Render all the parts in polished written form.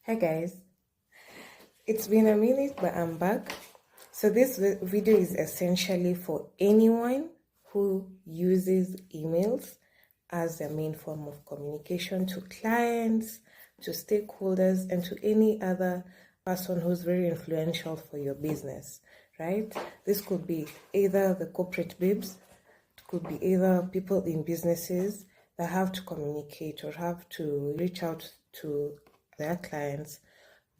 Hi guys, it's been a minute but I'm back. So this video is essentially for anyone who uses emails as their main form of communication to clients, to stakeholders, and to any other person who's very influential for your business, right? This could be either the corporate bibs, it could be either people in businesses that have to communicate or have to reach out to their clients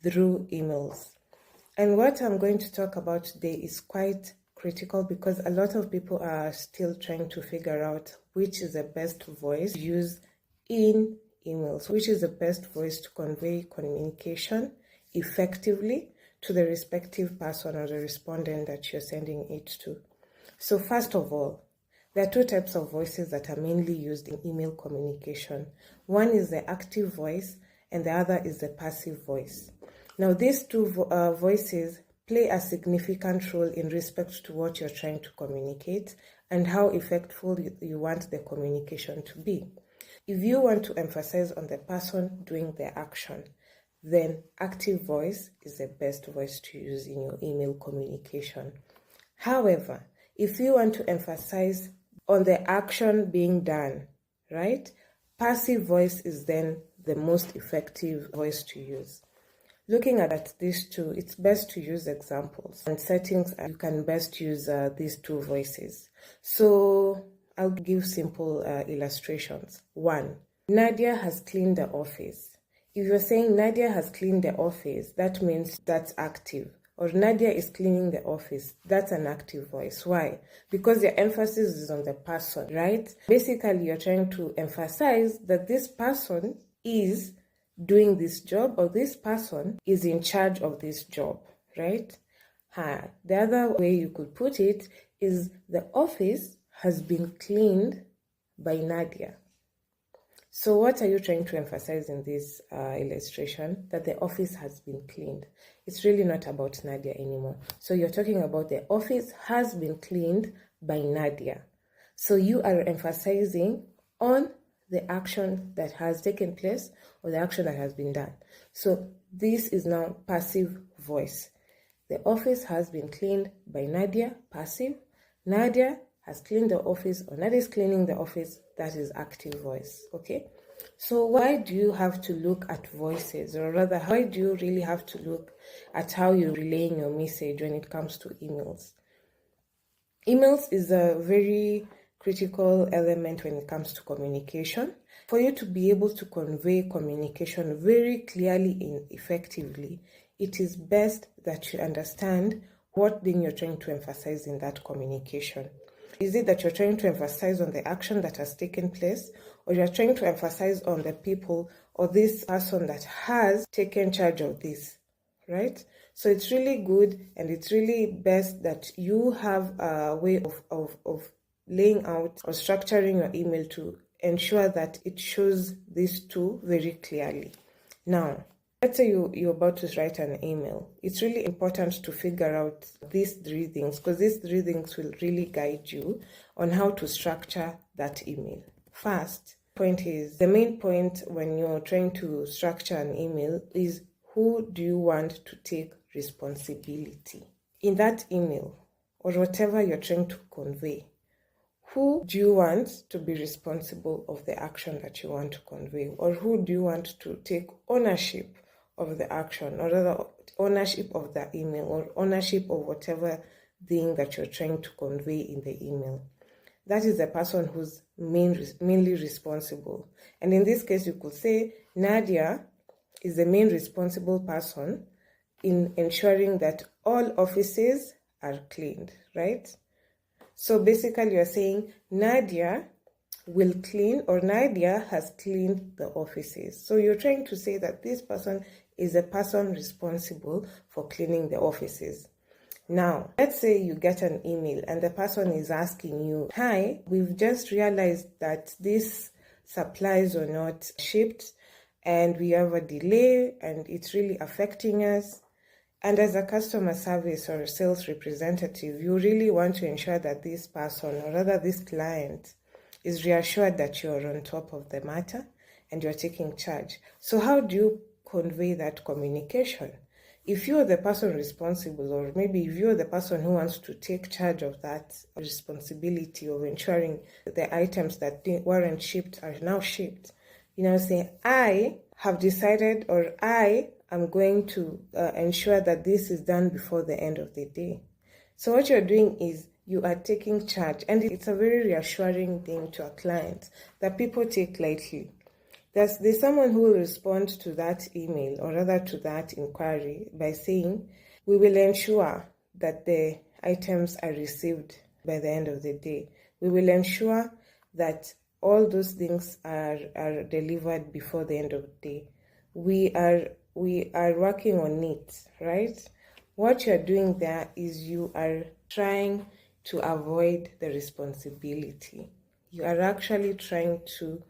through emails. And what I'm going to talk about today is quite critical because a lot of people are still trying to figure out which is the best voice to use in emails, which is the best voice to convey communication effectively to the respective person or the respondent that you're sending it to. So first of all, there are two types of voices that are mainly used in email communication. One is the active voice and the other is the passive voice. Now, these two voices play a significant role in respect to what you're trying to communicate and how effectful you want the communication to be. If you want to emphasize on the person doing the action, then active voice is the best voice to use in your email communication. However, if you want to emphasize on the action being done, right, passive voice is then the most effective voice to use. Looking at these two, it's best to use examples and settings. You can best use these two voices. So I'll give simple illustrations. 1. Nadia has cleaned the office. If you're saying Nadia has cleaned the office, that means that's active. Or Nadia is cleaning the office, that's an active voice. Why? Because your emphasis is on the person, right? Basically, you're trying to emphasize that this person is doing this job or this person is in charge of this job, right? The other way you could put it is the office has been cleaned by Nadia. So what are you trying to emphasize in this illustration? That the office has been cleaned. It's really not about Nadia anymore. So you're talking about the office has been cleaned by Nadia. So you are emphasizing on the action that has taken place or the action that has been done. So this is now passive voice. The office has been cleaned by Nadia, passive. Nadia has cleaned the office or Nadia is cleaning the office, that is active voice, okay? So why do you have to look at voices, or rather, why do you really have to look at how you're relaying your message when it comes to emails? Emails is a very critical element when it comes to communication. For you to be able to convey communication very clearly and effectively, it is best that you understand what thing you're trying to emphasize in that communication. Is it that you're trying to emphasize on the action that has taken place, or you're trying to emphasize on the people or this person that has taken charge of this, right? So it's really good and it's really best that you have a way of laying out or structuring your email to ensure that it shows these two very clearly. Now, let's say you're about to write an email. It's really important to figure out these three things because these three things will really guide you on how to structure that email. First point is, the main point when you're trying to structure an email is, who do you want to take responsibility? In that email or whatever you're trying to convey, who do you want to be responsible of the action that you want to convey? Or who do you want to take ownership of the action, or rather ownership of the email, or ownership of whatever thing that you're trying to convey in the email? That is the person who's mainly responsible. And in this case, you could say Nadia is the main responsible person in ensuring that all offices are cleaned, right? So basically you're saying Nadia will clean, or Nadia has cleaned the offices. So you're trying to say that this person is the person responsible for cleaning the offices. Now, let's say you get an email and the person is asking you, hi, we've just realized that these supplies are not shipped and we have a delay and it's really affecting us. And as a customer service or a sales representative, you really want to ensure that this person, or rather this client, is reassured that you're on top of the matter and you're taking charge. So how do you convey that communication. If you're the person responsible, or maybe if you're the person who wants to take charge of that responsibility of ensuring the items that weren't shipped are now shipped, say, I have decided, or I am going to ensure that this is done before the end of the day. So what you're doing is you are taking charge, and it's a very reassuring thing to a client that people take lightly. There's someone who will respond to that email, or rather to that inquiry, by saying, we will ensure that the items are received by the end of the day. We will ensure that all those things are delivered before the end of the day. We are working on it, right? What you're doing there is you are trying to avoid the responsibility. You are actually trying to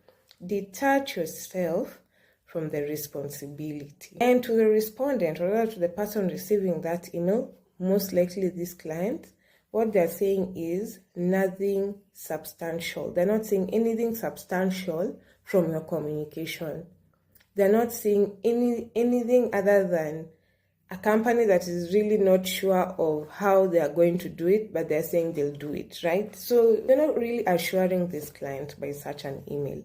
detach yourself from the responsibility. And to the respondent, or rather to the person receiving that email, most likely this client, what they're saying is nothing substantial. They're not saying anything substantial from your communication. They're not saying anything other than a company that is really not sure of how they are going to do it, but they're saying they'll do it, right? So you're not really assuring this client by such an email.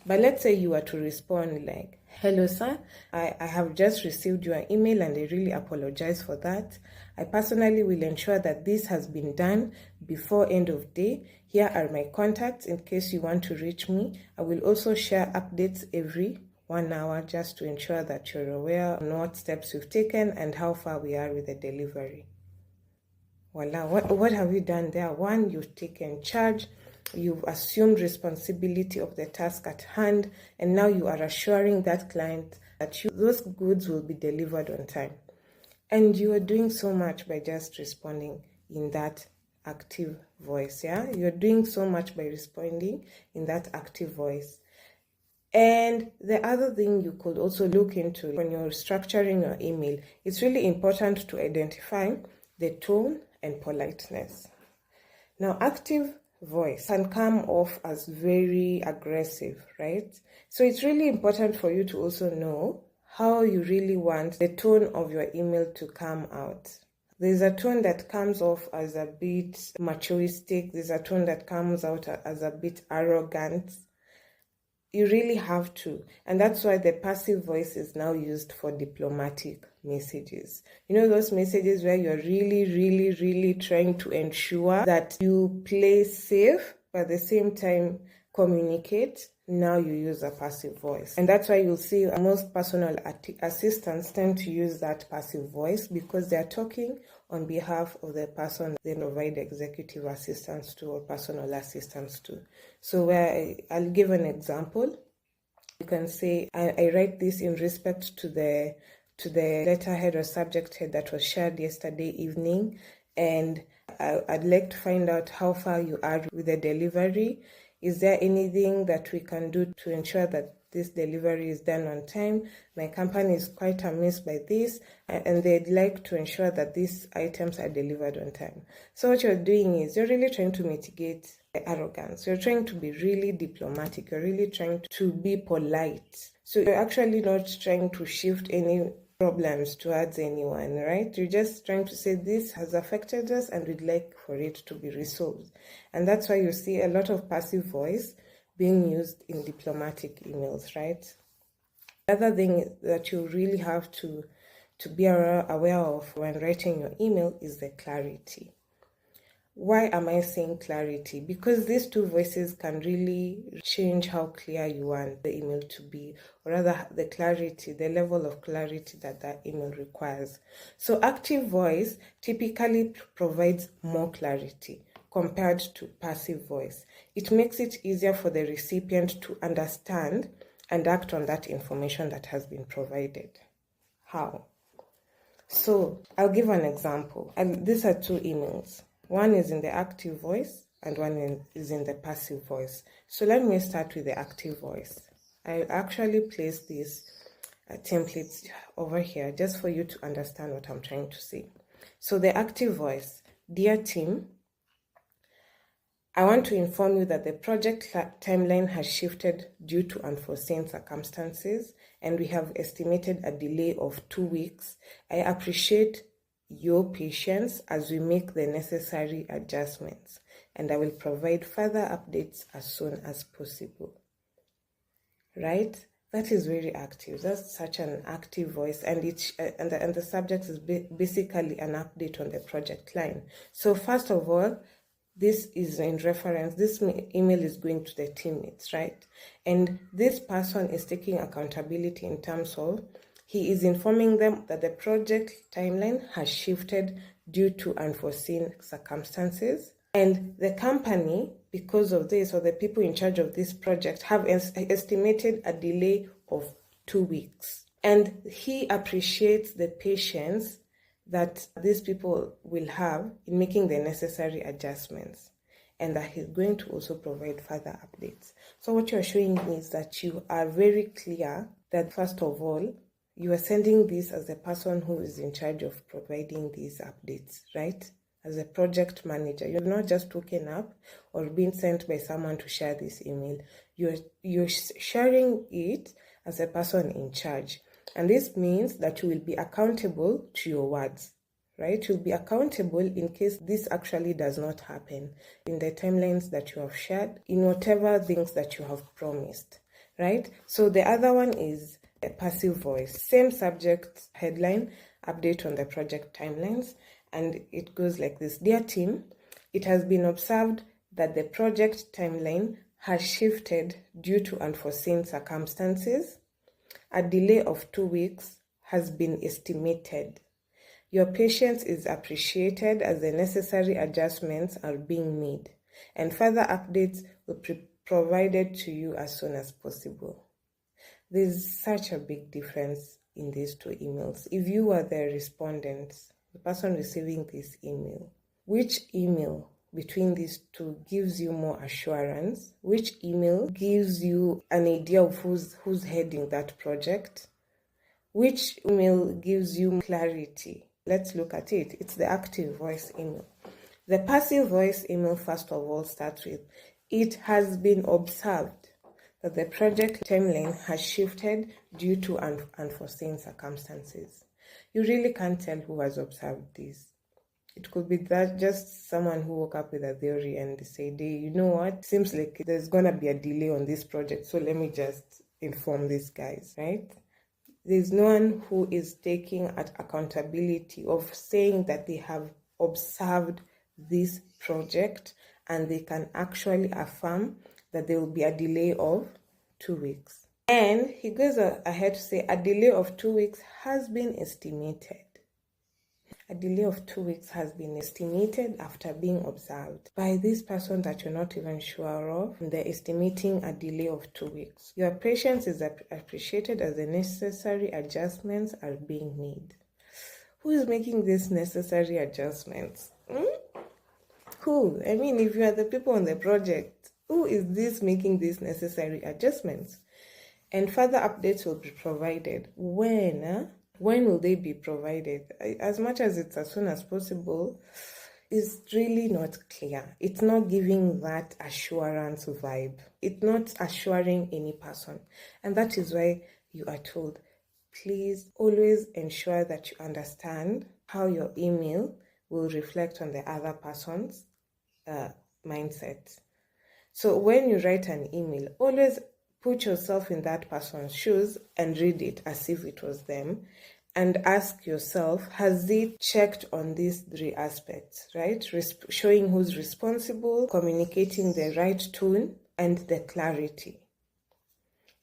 But let's say you were to respond like, hello, sir, I have just received your email and I really apologize for that. I personally will ensure that this has been done before end of day. Here are my contacts in case you want to reach me. I will also share updates every 1 hour just to ensure that you're aware of what steps we've taken and how far we are with the delivery. Voila, what have you done there? One, you've taken charge. You've assumed responsibility of the task at hand, and now you are assuring that client that those goods will be delivered on time. And you are doing so much by just responding in that active voice, yeah? You're doing so much by responding in that active voice. And the other thing you could also look into when you're structuring your email, it's really important to identify the tone and politeness. Now, active voice can come off as very aggressive, right? So it's really important for you to also know how you really want the tone of your email to come out. There's a tone that comes off as a bit machoistic. There's a tone that comes out as a bit arrogant. You really have to. And that's why the passive voice is now used for diplomatic messages. Those messages where you're really, really, really trying to ensure that you play safe, but at the same time communicate. Now you use a passive voice. And that's why you'll see most personal assistants tend to use that passive voice because they're talking on behalf of the person they provide executive assistance to or personal assistance to. So where I'll give an example. You can say, I write this in respect to the letterhead or subject head that was shared yesterday evening, and I'd like to find out how far you are with the delivery. Is there anything that we can do to ensure that this delivery is done on time? My company is quite amazed by this, and they'd like to ensure that these items are delivered on time. So what you're doing is you're really trying to mitigate the arrogance. You're trying to be really diplomatic. You're really trying to be polite. So you're actually not trying to shift any problems towards anyone, right? You're just trying to say this has affected us and we'd like for it to be resolved. And that's why you see a lot of passive voice being used in diplomatic emails, right? The other thing that you really have to be aware of when writing your email is the clarity. Why am I saying clarity? Because these two voices can really change how clear you want the email to be, or rather the clarity, the level of clarity that email requires. So active voice typically provides more clarity compared to passive voice. It makes it easier for the recipient to understand and act on that information that has been provided. How? So I'll give an example. And these are two emails. One is in the active voice and one is in the passive voice. So let me start with the active voice. I actually placed these templates over here just for you to understand what I'm trying to say. So the active voice, dear team, I want to inform you that the project timeline has shifted due to unforeseen circumstances, and we have estimated a delay of 2 weeks. I appreciate your patience as we make the necessary adjustments, and I will provide further updates as soon as possible. Right? That is very active. That's such an active voice, and the subject is basically an update on the project line. So first of all, this is in reference, this email is going to the teammates, right? And this person is taking accountability in terms of he is informing them that the project timeline has shifted due to unforeseen circumstances. And the company, because of this, or the people in charge of this project, have estimated a delay of 2 weeks. And he appreciates the patience that these people will have in making the necessary adjustments, and that he's going to also provide further updates. So what you're showing me is that you are very clear that, first of all, you are sending this as the person who is in charge of providing these updates, right? As a project manager, you're not just woken up or being sent by someone to share this email. You're sharing it as a person in charge. And this means that you will be accountable to your words, right? You'll be accountable in case this actually does not happen in the timelines that you have shared, in whatever things that you have promised, right? So the other one is a passive voice. Same subject headline, update on the project timelines. And it goes like this. Dear team, it has been observed that the project timeline has shifted due to unforeseen circumstances. A delay of 2 weeks has been estimated. Your patience is appreciated as the necessary adjustments are being made, and further updates will be provided to you as soon as possible. There's such a big difference in these two emails. If you are the respondent, the person receiving this email, which email between these two gives you more assurance? Which email gives you an idea of who's heading that project? Which email gives you clarity? Let's look at it. It's the active voice email. The passive voice email, first of all, starts with, it has been observed that the project timeline has shifted due to unforeseen circumstances. You really can't tell who has observed this. It could be that just someone who woke up with a theory and said, hey, you know what? Seems like there's going to be a delay on this project, so let me just inform these guys, right? There's no one who is taking accountability of saying that they have observed this project and they can actually affirm that there will be a delay of 2 weeks. And he goes ahead to say a delay of 2 weeks has been estimated. A delay of 2 weeks has been estimated after being observed by this person that you're not even sure of. And they're estimating a delay of 2 weeks. Your patience is appreciated as the necessary adjustments are being made. Who is making these necessary adjustments? Who? I mean, if you are the people on the project, who is this making these necessary adjustments? And further updates will be provided. When? When will they be provided? As much as it's as soon as possible, is really not clear. It's not giving that assurance vibe. It's not assuring any person. And that is why you are told, please always ensure that you understand how your email will reflect on the other person's mindset. So when you write an email, always put yourself in that person's shoes and read it as if it was them, and ask yourself, has it checked on these 3 aspects, right? Showing who's responsible, communicating the right tone, and the clarity.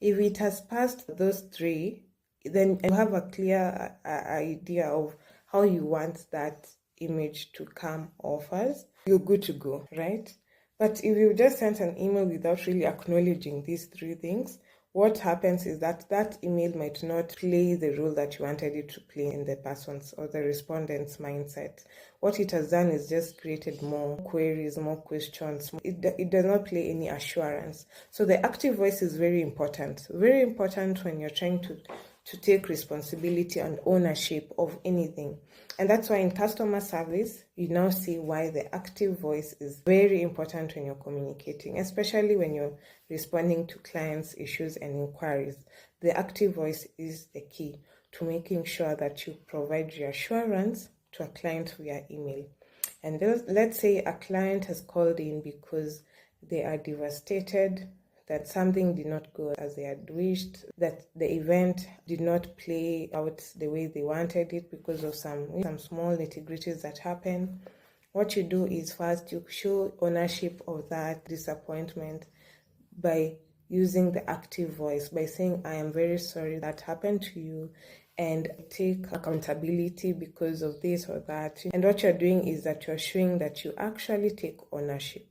If it has passed those 3, then you have a clear idea of how you want that image to come off as. You're good to go, right? But if you just sent an email without really acknowledging these 3 things, what happens is that that email might not play the role that you wanted it to play in the person's or the respondent's mindset. What it has done is just created more queries, more questions. It does not play any assurance. So the active voice is very important when you're trying to take responsibility and ownership of anything. And that's why in customer service, you now see why the active voice is very important when you're communicating, especially when you're responding to clients' issues and inquiries. the active voice is the key to making sure that you provide reassurance to a client via email. And let's say a client has called in because they are devastated that something did not go as they had wished, that the event did not play out the way they wanted it because of some small nitty-gritties that happened. What you do is first you show ownership of that disappointment by using the active voice, by saying, I am very sorry that happened to you and take accountability because of this or that. And what you're doing is that you're showing that you actually take ownership,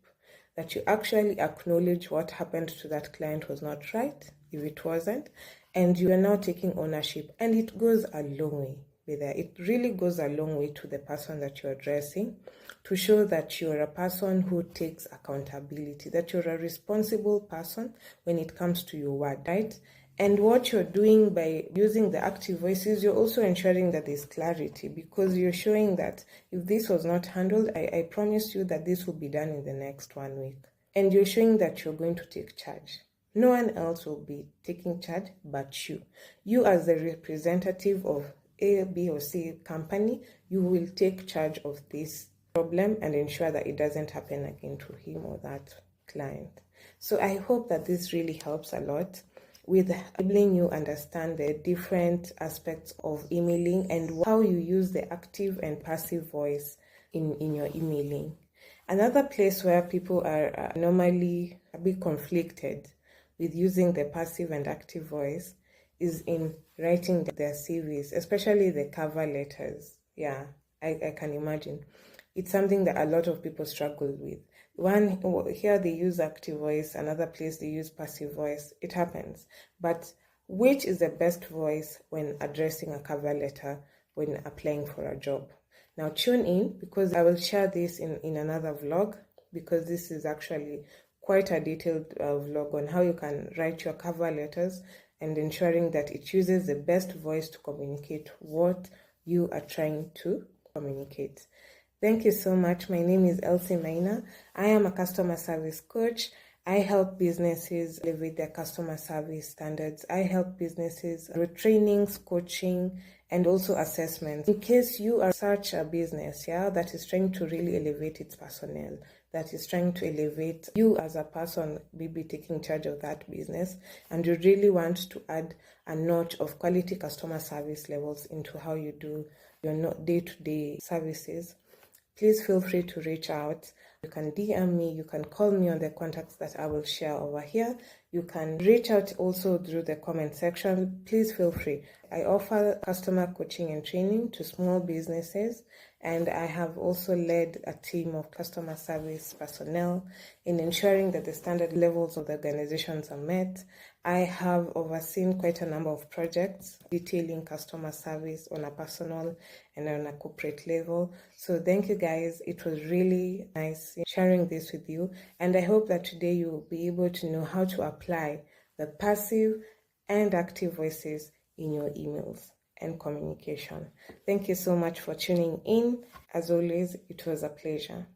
that you actually acknowledge what happened to that client was not right, if it wasn't, and you are now taking ownership. And it goes a long way with that. It really goes a long way to the person that you're addressing, to show that you're a person who takes accountability, that you're a responsible person when it comes to your word, right? And what you're doing by using the active voice is you're also ensuring that there's clarity, because you're showing that if this was not handled, I promise you that this will be done in the next 1 week. And you're showing that you're going to take charge. No one else will be taking charge but you. You as the representative of A, B, or C company, you will take charge of this problem and ensure that it doesn't happen again to him or that client. So I hope that this really helps a lot with helping you understand the different aspects of emailing and how you use the active and passive voice in your emailing. Another place where people are normally a bit conflicted with using the passive and active voice is in writing their CVs, especially the cover letters. Yeah, I can imagine. It's something that a lot of people struggle with. One, here they use active voice, another place they use passive voice. It happens. But which is the best voice when addressing a cover letter, when applying for a job? Now tune in, because I will share this in another vlog, because this is actually quite a detailed vlog on how you can write your cover letters and ensuring that it uses the best voice to communicate what you are trying to communicate. Thank you so much. My name is Elsie Maina. I am a customer service coach. I help businesses elevate their customer service standards. I help businesses with trainings, coaching, and also assessments. In case you are such a business, that is trying to really elevate its personnel, that is trying to elevate you as a person, maybe taking charge of that business, and you really want to add a notch of quality customer service levels into how you do your day-to-day services, please feel free to reach out. You can DM me, you can call me on the contacts that I will share over here. You can reach out also through the comment section. Please feel free. I offer customer coaching and training to small businesses, and I have also led a team of customer service personnel in ensuring that the standard levels of the organizations are met. I have overseen quite a number of projects detailing customer service on a personal and on a corporate level. So thank you guys. It was really nice sharing this with you. And I hope that today you will be able to know how to apply the passive and active voices in your emails and communication. Thank you so much for tuning in. As always, it was a pleasure.